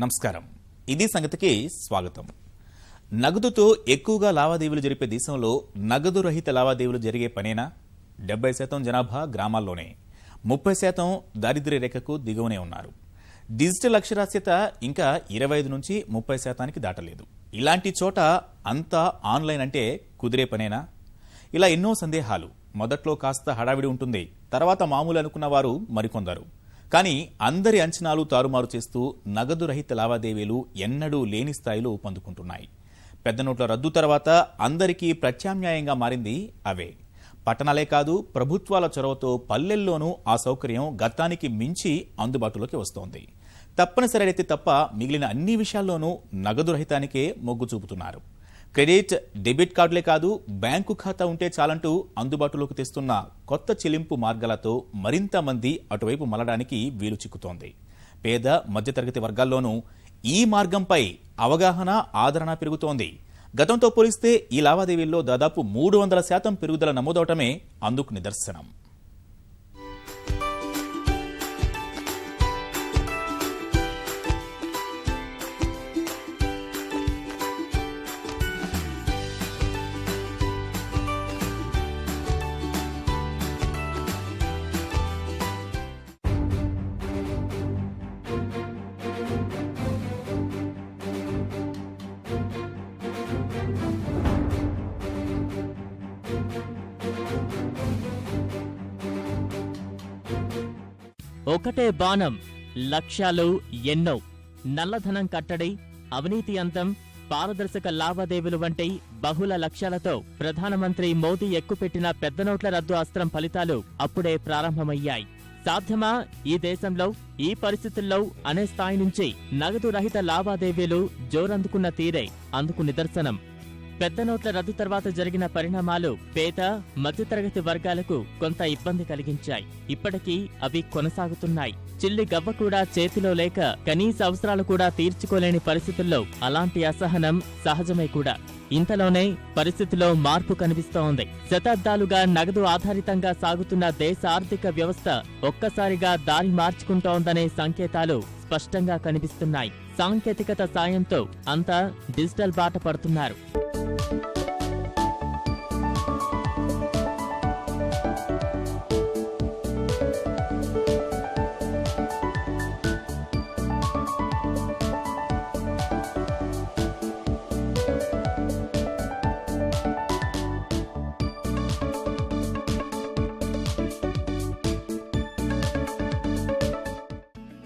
నమస్కారం. ఇది సంగతికి స్వాగతం. నగదుతో ఎక్కువగా లావాదేవీలు జరిపే దేశంలో నగదు రహిత లావాదేవీలు జరిగే పనేనా? 70% జనాభా గ్రామాల్లోనే, 30% దారిద్ర్య రేఖకు దిగువనే ఉన్నారు. డిజిటల్ అక్షరాస్యత ఇంకా 25 నుంచి 30% దాటలేదు. ఇలాంటి చోట అంతా ఆన్లైన్ అంటే కుదిరే పనేనా? ఇలా ఎన్నో సందేహాలు. మొదట్లో కాస్త హడావిడి ఉంటుంది, తర్వాత మామూలు అనుకున్న వారు మరికొందరు. కానీ అందరి అంచనాలు తారుమారు చేస్తూ నగదు రహిత లావాదేవీలు ఎన్నడూ లేని స్థాయిలో పొందుకుంటున్నాయి. పెద్ద నోట్ల రద్దు తర్వాత అందరికీ ప్రత్యామ్నాయంగా మారింది అవే. పట్టణాలే కాదు, ప్రభుత్వాల చొరవతో పల్లెల్లోనూ ఆ సౌకర్యం గతానికి మించి అందుబాటులోకి వస్తోంది. తప్పనిసరి అయితే తప్ప మిగిలిన అన్ని విషయాల్లోనూ నగదు రహితానికే మొగ్గు చూపుతున్నారు. క్రెడిట్, డెబిట్ కార్డులే కాదు, బ్యాంకు ఖాతా ఉంటే చాలంటూ అందుబాటులోకి తెస్తున్న కొత్త చెల్లింపు మార్గాలతో మరింత మంది అటువైపు మళ్లడానికి వీలు చిక్కుతోంది. పేద, మధ్యతరగతి వర్గాల్లోనూ ఈ మార్గంపై అవగాహన, ఆదరణ పెరుగుతోంది. గతంతో పోలిస్తే ఈ లావాదేవీల్లో దాదాపు 300% పెరుగుదల నమోదవటమే అందుకు నిదర్శనం. ఒకటే బాణం, లక్ష్యాలు ఎన్నో. నల్లధనం కట్టడి, అవినీతి అంతం, పారదర్శక లావాదేవీలు వంటి బహుళ లక్ష్యాలతో ప్రధానమంత్రి మోదీ ఎక్కుపెట్టిన పెద్ద నోట్ల రద్దు అస్త్రం ఫలితాలు అప్పుడే ప్రారంభమయ్యాయి. సాధ్యమా ఈ దేశంలో ఈ పరిస్థితుల్లో అనే స్థాయి నుంచి నగదు రహిత లావాదేవీలు జోరందుకున్న తీరే అందుకు నిదర్శనం. పెద్ద నోట్ల రద్దు తర్వాత జరిగిన పరిణామాలు పేద, మధ్యతరగతి వర్గాలకు కొంత ఇబ్బంది కలిగించాయి. ఇప్పటికీ అవి కొనసాగుతున్నాయి. చిల్లి గవ్వ కూడా చేతిలో లేక కనీస అవసరాలు కూడా తీర్చుకోలేని పరిస్థితుల్లో అలాంటి అసహనం సహజమే కూడా. ఇంతలోనే పరిస్థితిలో మార్పు కనిపిస్తోంది. శతాబ్దాలుగా నగదు ఆధారితంగా సాగుతున్న దేశ ఆర్థిక వ్యవస్థ ఒక్కసారిగా దారి మార్చుకుంటోందనే సంకేతాలు స్పష్టంగా కనిపిస్తున్నాయి. సాంకేతికత సాయంతో అంతా డిజిటల్ బాట పడుతున్నారు.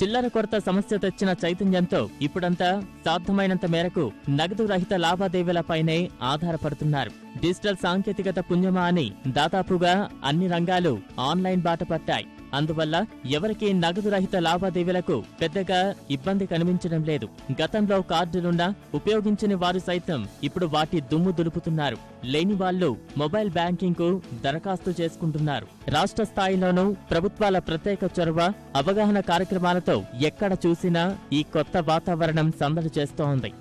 చిల్లర కొరత సమస్య తెచ్చిన చైతన్యంతో ఇప్పుడంతా సాధ్యమైనంత మేరకు నగదు రహిత లావాదేవీలపైనే ఆధారపడుతున్నారు. డిజిటల్ సాంకేతికత పుణ్యమా అని దాదాపుగా అన్ని రంగాలు ఆన్లైన్ బాట పట్టాయి. అందువల్ల ఎవరికీ నగదు రహిత లావాదేవీలకు పెద్దగా ఇబ్బంది కనిపించడం లేదు. గతంలో కార్డులున్నా ఉపయోగించని వారు సైతం ఇప్పుడు వాటి దుమ్ము దులుపుతున్నారు. లేని వాళ్లు మొబైల్ బ్యాంకింగ్ కు దరఖాస్తు చేసుకుంటున్నారు. రాష్ట్ర స్థాయిలోనూ ప్రభుత్వాల ప్రత్యేక చొరవ, అవగాహన కార్యక్రమాలతో ఎక్కడ చూసినా ఈ కొత్త వాతావరణం సందడి చేస్తోంది.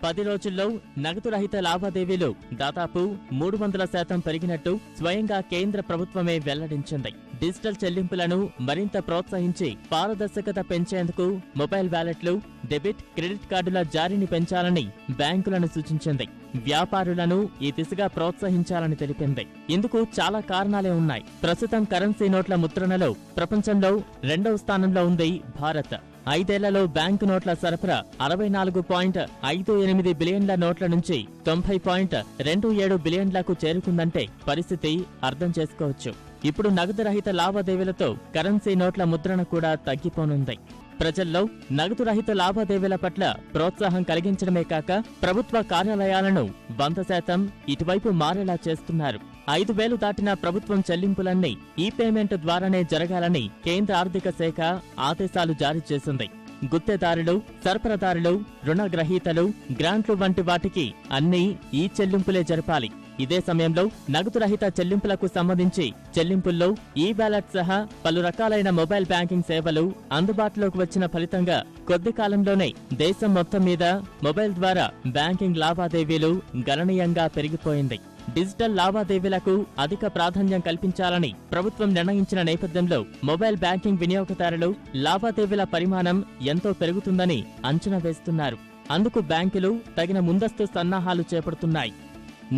పది రోజుల్లో నగదు రహిత లావాదేవీలు దాదాపు 300% పెరిగినట్టు స్వయంగా కేంద్ర ప్రభుత్వమే వెల్లడించింది. డిజిటల్ చెల్లింపులను మరింత ప్రోత్సహించి పారదర్శకత పెంచేందుకు మొబైల్ వ్యాలెట్లు, డెబిట్, క్రెడిట్ కార్డుల జారీని పెంచాలని బ్యాంకులను సూచించింది. వ్యాపారులను ఈ దిశగా ప్రోత్సహించాలని తెలిపింది. ఇందుకు చాలా కారణాలే ఉన్నాయి. ప్రస్తుతం కరెన్సీ నోట్ల ముద్రణలో ప్రపంచంలో 2వ స్థానంలో ఉంది భారత్. 5 ఏళ్లలో బ్యాంకు నోట్ల సరఫరా 64.58 బిలియన్ల నోట్ల నుంచి 90.27 బిలియన్లకు చేరుకుందంటే పరిస్థితి అర్థం చేసుకోవచ్చు. ఇప్పుడు నగదు రహిత లావాదేవీలతో కరెన్సీ నోట్ల ముద్రణ కూడా తగ్గిపోనుంది. ప్రజల్లో నగదు రహిత లావాదేవీల పట్ల ప్రోత్సాహం కలిగించడమే కాక ప్రభుత్వ కార్యాలయాలను 100% ఇటువైపు మారేలా చేస్తున్నారు. 5,000 దాటిన ప్రభుత్వం చెల్లింపులన్నీ ఈ పేమెంట్ ద్వారానే జరగాలని కేంద్ర ఆర్థిక శాఖ ఆదేశాలు జారీ చేసింది. గుత్తేదారులు, సరఫరాదారులు, రుణగ్రహీతలు, గ్రాంట్లు వంటి వాటికి అన్నీ ఈ చెల్లింపులే జరపాలి. ఇదే సమయంలో నగదు రహిత చెల్లింపులకు సంబంధించి చెల్లింపుల్లో ఈ బ్యాలెట్ సహా పలు రకాలైన మొబైల్ బ్యాంకింగ్ సేవలు అందుబాటులోకి వచ్చిన ఫలితంగా కొద్ది కాలంలోనే దేశం మొత్తం మీద మొబైల్ ద్వారా బ్యాంకింగ్ లావాదేవీలు గణనీయంగా పెరిగిపోయింది. డిజిటల్ లావాదేవీలకు అధిక ప్రాధాన్యం కల్పించాలని ప్రభుత్వం నిర్ణయించిన నేపథ్యంలో మొబైల్ బ్యాంకింగ్ వినియోగదారులు లావాదేవీల పరిమాణం ఎంతో పెరుగుతుందని అంచనా వేస్తున్నారు. అందుకు బ్యాంకులు తగిన ముందస్తు సన్నాహాలు చేపడుతున్నాయి.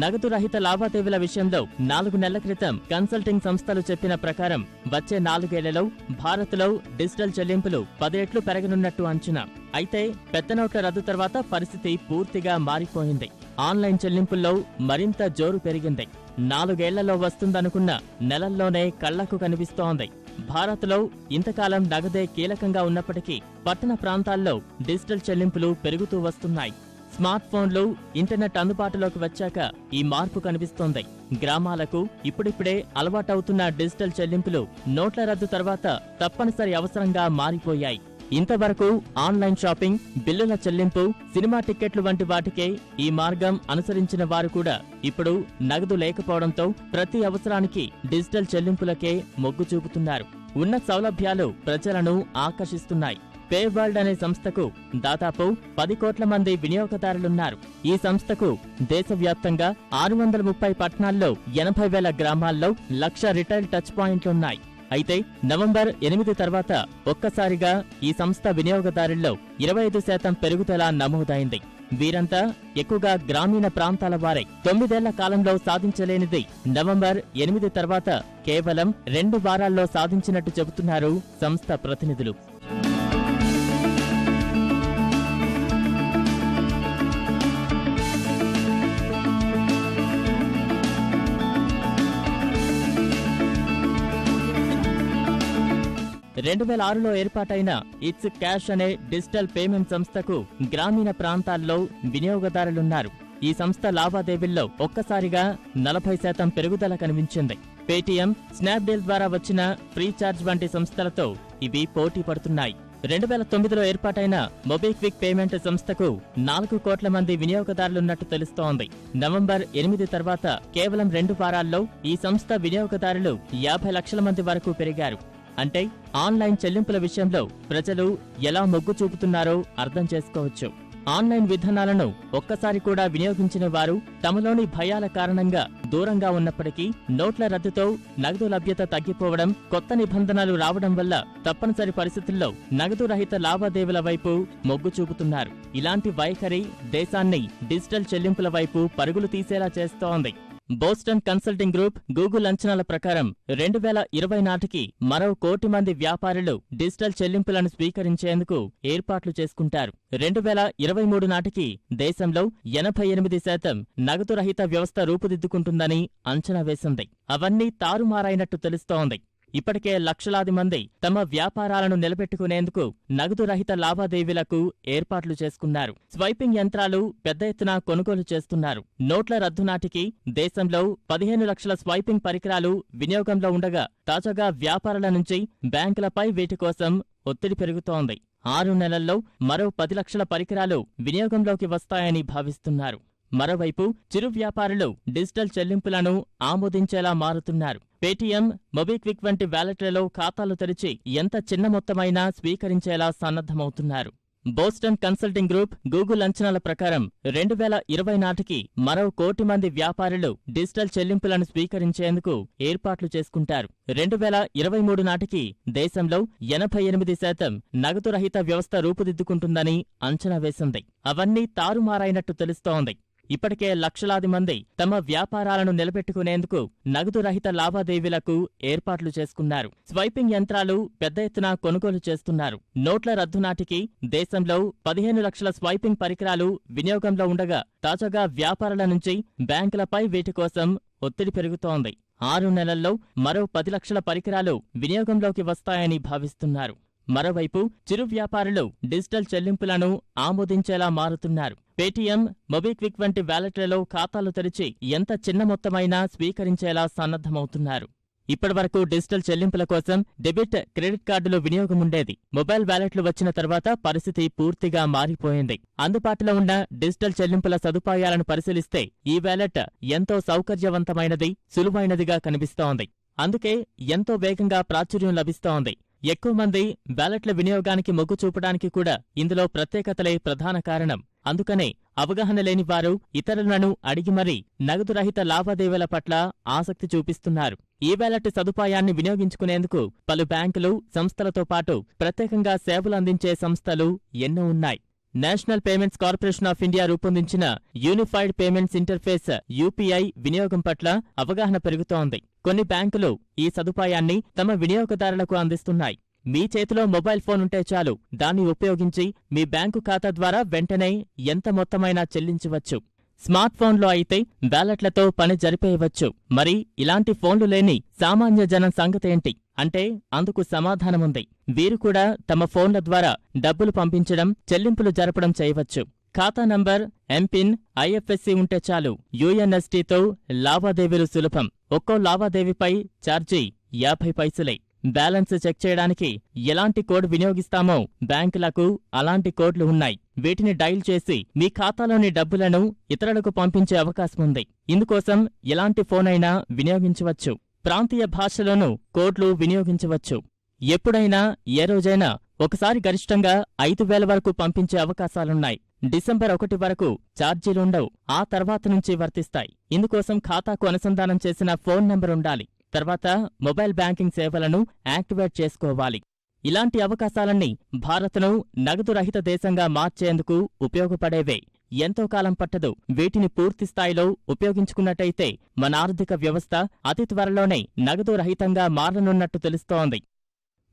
నగదు రహిత లావాదేవీల విషయంలో 4 నెలల క్రితం కన్సల్టింగ్ సంస్థలు చెప్పిన ప్రకారం వచ్చే 4 ఏళ్లలో భారత్లో డిజిటల్ చెల్లింపులు 10 రెట్లు పెరగనున్నట్టు అంచనా. అయితే పెద్ద నోట్ల రద్దు తర్వాత పరిస్థితి పూర్తిగా మారిపోయింది. ఆన్లైన్ చెల్లింపుల్లో మరింత జోరు పెరిగింది. 4 ఏళ్లలో వస్తుందనుకున్న నెలల్లోనే కళ్లకు కనిపిస్తోంది. భారత్లో ఇంతకాలం నగదే కీలకంగా ఉన్నప్పటికీ పట్టణ ప్రాంతాల్లో డిజిటల్ చెల్లింపులు పెరుగుతూ వస్తున్నాయి. స్మార్ట్ ఫోన్లు, ఇంటర్నెట్ అందుబాటులోకి వచ్చాక ఈ మార్పు కనిపిస్తోంది. గ్రామాలకు ఇప్పుడిప్పుడే అలవాటవుతున్న డిజిటల్ చెల్లింపులు నోట్ల రద్దు తర్వాత తప్పనిసరి అవసరంగా మారిపోయాయి. ఇంతవరకు ఆన్లైన్ షాపింగ్, బిల్లుల చెల్లింపు, సినిమా టిక్కెట్లు వంటి వాటికే ఈ మార్గం అనుసరించిన వారు కూడా ఇప్పుడు నగదు లేకపోవడంతో ప్రతి అవసరానికి డిజిటల్ చెల్లింపులకే మొగ్గు చూపుతున్నారు. ఉన్న సౌలభ్యాలు ప్రజలను ఆకర్షిస్తున్నాయి. పే వరల్డ్ అనే సంస్థకు దాదాపు 10 కోట్ల మంది వినియోగదారులున్నారు. ఈ సంస్థకు దేశవ్యాప్తంగా 630 పట్టణాల్లో 80,000 గ్రామాల్లో 1,00,000 రిటైల్ టచ్ పాయింట్లున్నాయి. అయితే నవంబర్ 8 తర్వాత ఒక్కసారిగా ఈ సంస్థ వినియోగదారుల్లో 25% పెరుగుదల నమోదైంది. వీరంతా ఎక్కువగా గ్రామీణ ప్రాంతాల వారే. 9 ఏళ్ల కాలంలో సాధించలేనిది నవంబర్ 8 తర్వాత కేవలం 2 వారాల్లో సాధించినట్టు చెబుతున్నారు సంస్థ ప్రతినిధులు. రెండు 2006లో ఏర్పాటైన ఇట్స్ క్యాష్ అనే డిజిటల్ పేమెంట్ సంస్థకు గ్రామీణ ప్రాంతాల్లో వినియోగదారులున్నారు. ఈ సంస్థ లావాదేవీల్లో ఒక్కసారిగా 40% పెరుగుదల కనిపించింది. పేటీఎం, స్నాప్డీల్ ద్వారా వచ్చిన ఫ్రీచార్జ్ వంటి సంస్థలతో ఇవి పోటీ పడుతున్నాయి. 2009లో ఏర్పాటైన మొబిక్విక్ పేమెంట్ సంస్థకు 4 కోట్ల మంది వినియోగదారులున్నట్టు తెలుస్తోంది. నవంబర్ 8 తర్వాత కేవలం 2 వారాల్లో ఈ సంస్థ వినియోగదారులు 50 లక్షల మంది వరకు పెరిగారు. అంటే ఆన్లైన్ చెల్లింపుల విషయంలో ప్రజలు ఎలా మొగ్గు చూపుతున్నారో అర్థం చేసుకోవచ్చు. ఆన్లైన్ విధానాలను ఒక్కసారి కూడా వినియోగించిన వారు తమలోని భయాల కారణంగా దూరంగా ఉన్నప్పటికీ నోట్ల రద్దుతో నగదు లభ్యత తగ్గిపోవడం, కొత్త నిబంధనలు రావడం వల్ల తప్పనిసరి పరిస్థితుల్లో నగదు రహిత లావాదేవీల వైపు మొగ్గు చూపుతున్నారు. ఇలాంటి వైఖరి దేశాన్ని డిజిటల్ చెల్లింపుల వైపు పరుగులు తీసేలా చేస్తోంది. బోస్టన్ కన్సల్టింగ్ గ్రూప్, గూగుల్ అంచనాల ప్రకారం 2020 నాటికి మరో 1 కోటి మంది వ్యాపారులు డిజిటల్ చెల్లింపులను స్వీకరించేందుకు ఏర్పాట్లు చేసుకుంటారు. 2023 నాటికి దేశంలో 88% నగదు రహిత వ్యవస్థ రూపుదిద్దుకుంటుందని అంచనా వేసింది. అవన్నీ తారుమారైనట్టు తెలుస్తోంది. ఇప్పటికే లక్షలాది మంది తమ వ్యాపారాలను నిలబెట్టుకునేందుకు నగదు రహిత లావాదేవీలకు ఏర్పాట్లు చేసుకున్నారు. స్వైపింగ్ యంత్రాలు పెద్ద ఎత్తున కొనుగోలు చేస్తున్నారు. నోట్ల రద్దు నాటికి దేశంలో 15 లక్షల స్వైపింగ్ పరికరాలు వినియోగంలో ఉండగా తాజాగా వ్యాపారుల నుంచి బ్యాంకులపై వీటి కోసం ఒత్తిడి పెరుగుతోంది. 6 నెలల్లో మరో 10 లక్షల పరికరాలు వినియోగంలోకి వస్తాయని భావిస్తున్నారు. మరోవైపు చిరు వ్యాపారులు డిజిటల్ చెల్లింపులను ఆమోదించేలా మారుతున్నారు. పేటీఎం, మొబిక్విక్ వంటి వ్యాలెట్లలో ఖాతాలు తెరిచి ఎంత చిన్న మొత్తమైనా స్వీకరించేలా సన్నద్ధమవుతున్నారు. బోస్టన్ కన్సల్టింగ్ గ్రూప్, గూగుల్ అంచనాల ప్రకారం 2020 నాటికి మరో 1 కోటి మంది వ్యాపారులు డిజిటల్ చెల్లింపులను స్వీకరించేందుకు ఏర్పాట్లు చేసుకుంటారు. 2023 నాటికి దేశంలో 88% నగదు రహిత వ్యవస్థ రూపుదిద్దుకుంటుందని అంచనా వేసింది. అవన్నీ తారుమారైనట్టు తెలుస్తోంది. ఇప్పటికే లక్షలాది మంది తమ వ్యాపారాలను నిలబెట్టుకునేందుకు నగదు రహిత లావాదేవీలకు ఏర్పాట్లు చేసుకున్నారు. స్వైపింగ్ యంత్రాలు పెద్ద ఎత్తున కొనుగోలు చేస్తున్నారు. నోట్ల రద్దు నాటికి దేశంలో 15 లక్షల స్వైపింగ్ పరికరాలు వినియోగంలో ఉండగా తాజాగా వ్యాపారుల నుంచి బ్యాంకులపై వీటి కోసం ఒత్తిడి పెరుగుతోంది. 6 నెలల్లో మరో 10 లక్షల పరికరాలు వినియోగంలోకి వస్తాయని భావిస్తున్నారు. మరోవైపు చిరు వ్యాపారులు డిజిటల్ చెల్లింపులను ఆమోదించేలా మారుతున్నారు. పేటీఎం, మొబిక్విక్ వంటి వ్యాలెట్లలో ఖాతాలు తెరిచి ఎంత చిన్న మొత్తమైనా స్వీకరించేలా సన్నద్ధమవుతున్నారు. ఇప్పటివరకు డిజిటల్ చెల్లింపుల కోసం డెబిట్, క్రెడిట్ కార్డులు వినియోగం ఉండేది. మొబైల్ వ్యాలెట్లు వచ్చిన తర్వాత పరిస్థితి పూర్తిగా మారిపోయింది. అందుబాటులో ఉన్న డిజిటల్ చెల్లింపుల సదుపాయాలను పరిశీలిస్తే ఈ వ్యాలెట్ ఎంతో సౌకర్యవంతమైనది, సులువైనదిగా కనిపిస్తోంది. అందుకే ఎంతో వేగంగా ప్రాచుర్యం లభిస్తోంది. ఎక్కువ మంది వ్యాలెట్ల వినియోగానికి మొగ్గు చూపడానికి కూడా ఇందులో ప్రత్యేకతలే ప్రధాన కారణం. అందుకనే అవగాహన లేని వారు ఇతరులను అడిగి మరీ నగదు రహిత లావాదేవీల పట్ల ఆసక్తి చూపిస్తున్నారు. ఈ వ్యాలెట్ సదుపాయాన్ని వినియోగించుకునేందుకు పలు బ్యాంకులు, సంస్థలతో పాటు ప్రత్యేకంగా సేవలు అందించే సంస్థలు ఎన్నో ఉన్నాయి. National payments corporation of India రూపొందించిన యూనిఫైడ్ పేమెంట్స్ ఇంటర్ఫేస్ యూపీఐ వినియోగం పట్ల అవగాహన పెరుగుతోంది. కొన్ని బ్యాంకులు ఈ సదుపాయాన్ని తమ వినియోగదారులకు అందిస్తున్నాయి. మీ చేతిలో మొబైల్ ఫోన్ ఉంటే చాలు, దాన్ని ఉపయోగించి మీ బ్యాంకు ఖాతా ద్వారా వెంటనే ఎంత మొత్తమైనా చెల్లించవచ్చు. స్మార్ట్ ఫోన్లో అయితే వ్యాలెట్లతో పని జరిపేయవచ్చు. మరి ఇలాంటి ఫోన్లు లేని సామాన్య జనం సంగతేంటి అంటే అందుకు సమాధానముంది. వీరు కూడా తమ ఫోన్ల ద్వారా డబ్బులు పంపించడం, చెల్లింపులు జరపడం చేయవచ్చు. ఖాతా నంబర్, ఎంపిన్, ఐఎఫ్ఎస్సి ఉంటే చాలు యుఎన్ఎస్టీతో లావాదేవీలు సులభం. ఒక్కో లావాదేవీపై ఛార్జీ 50 పైసలే. బ్యాలెన్స్ చెక్ చేయడానికి ఎలాంటి కోడ్ వినియోగిస్తామో బ్యాంకులకు అలాంటి కోడ్లు ఉన్నాయి. వీటిని డైల్ చేసి మీ ఖాతాలోని డబ్బులను ఇతరులకు పంపించే అవకాశముంది. ఇందుకోసం ఎలాంటి ఫోన్ అయినా వినియోగించవచ్చు. ప్రాంతీయ భాషలోనూ కోడ్లు వినియోగించవచ్చు. ఎప్పుడైనా, ఏ రోజైనా ఒకసారి గరిష్టంగా 5,000 వరకు పంపించే అవకాశాలున్నాయి. డిసెంబర్ 1 వరకు ఛార్జీలుండవు. ఆ తర్వాత నుంచి వర్తిస్తాయి. ఇందుకోసం ఖాతాకు అనుసంధానం చేసిన ఫోన్ నంబర్ ఉండాలి. తర్వాత మొబైల్ బ్యాంకింగ్ సేవలను యాక్టివేట్ చేసుకోవాలి. ఇలాంటి అవకాశాలన్నీ భారత్ను నగదు రహిత దేశంగా మార్చేందుకు ఉపయోగపడేవే. ఎంతో కాలం పట్టదు. వీటిని పూర్తిస్థాయిలో ఉపయోగించుకున్నట్టయితే మన ఆర్థిక వ్యవస్థ అతి త్వరలోనే నగదు రహితంగా మారనున్నట్టు తెలుస్తోంది.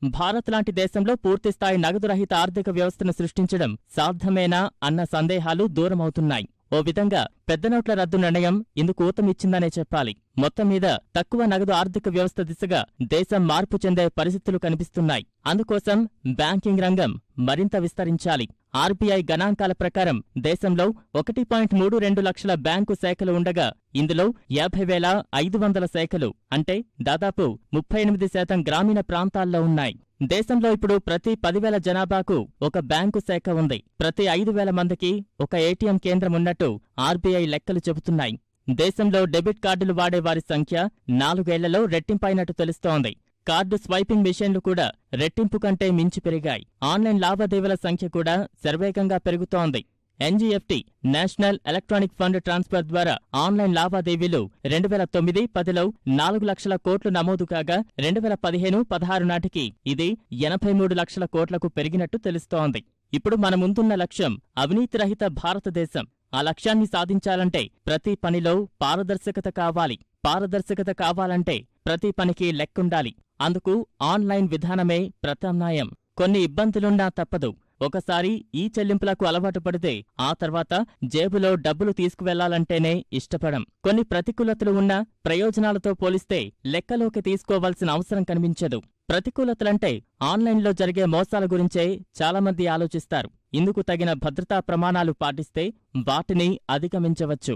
భారత్ లాంటి దేశంలో పూర్తిస్థాయి నగదు రహిత ఆర్థిక వ్యవస్థను సృష్టించడం సాధ్యమేనా అన్న సందేహాలు దూరమవుతున్నాయి. ఓ విధంగా పెద్ద నోట్ల రద్దు నిర్ణయం ఇందుకు ఊతమిచ్చిందనే చెప్పాలి. మొత్తం మీద తక్కువ నగదు ఆర్థిక వ్యవస్థ దిశగా దేశం మార్పు చెందే పరిస్థితులు కనిపిస్తున్నాయి. అందుకోసం బ్యాంకింగ్ రంగం మరింత విస్తరించాలి. ఆర్బీఐ గణాంకాల ప్రకారం దేశంలో 1.32 లక్షల బ్యాంకు శాఖలు ఉండగా ఇందులో 50,500 శాఖలు అంటే దాదాపు 38% గ్రామీణ ప్రాంతాల్లో ఉన్నాయి. దేశంలో ఇప్పుడు ప్రతి 10,000 జనాభాకు ఒక బ్యాంకు శాఖ ఉంది. ప్రతి 5,000 మందికి ఒక ఏటీఎం కేంద్రం ఉన్నట్టు ఆర్బీఐ లెక్కలు చెబుతున్నాయి. దేశంలో డెబిట్ కార్డులు వాడే వారి సంఖ్య 4 ఏళ్లలో రెట్టింపైనట్టు తెలుస్తోంది. కార్డు స్వైపింగ్ మిషన్లు కూడా రెట్టింపు కంటే మించి పెరిగాయి. ఆన్లైన్ లావాదేవీల సంఖ్య కూడా శరవేగంగా పెరుగుతోంది. ఎన్జీఎఫ్టీ, నేషనల్ ఎలక్ట్రానిక్ ఫండ్ ట్రాన్స్ఫర్ ద్వారా ఆన్లైన్ లావాదేవీలు 2009-10లో 4 లక్షల కోట్లు నమోదు కాగా 2015-16 నాటికి ఇది 83 లక్షల కోట్లకు పెరిగినట్టు తెలుస్తోంది. ఇప్పుడు మన ముందున్న లక్ష్యం అవినీతి రహిత భారతదేశం. ఆ లక్ష్యాన్ని సాధించాలంటే ప్రతి పనిలో పారదర్శకత కావాలి. పారదర్శకత కావాలంటే ప్రతి పనికి లెక్కుండాలి. అందుకు ఆన్లైన్ విధానమే ప్రత్యామ్నాయం. కొన్ని ఇబ్బందులున్నా తప్పదు. ఒకసారి ఈ చెల్లింపులకు అలవాటు పడితే ఆ తర్వాత జేబులో డబ్బులు తీసుకువెళ్లాలంటేనే ఇష్టపడం. కొన్ని ప్రతికూలతలు ఉన్నా ప్రయోజనాలతో పోలిస్తే లెక్కలోకి తీసుకోవాల్సిన అవసరం కనిపించదు. ప్రతికూలతలంటే ఆన్లైన్లో జరిగే మోసాల గురించే చాలామంది ఆలోచిస్తారు. ఇందుకు తగిన భద్రతా ప్రమాణాలు పాటిస్తే వాటిని అధిగమించవచ్చు.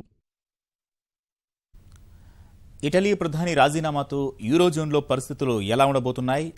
ఇటలీ ప్రధాని రాజీనామాతో యూరోజోన్లో పరిస్థితులు ఎలా ఉండబోతున్నాయి?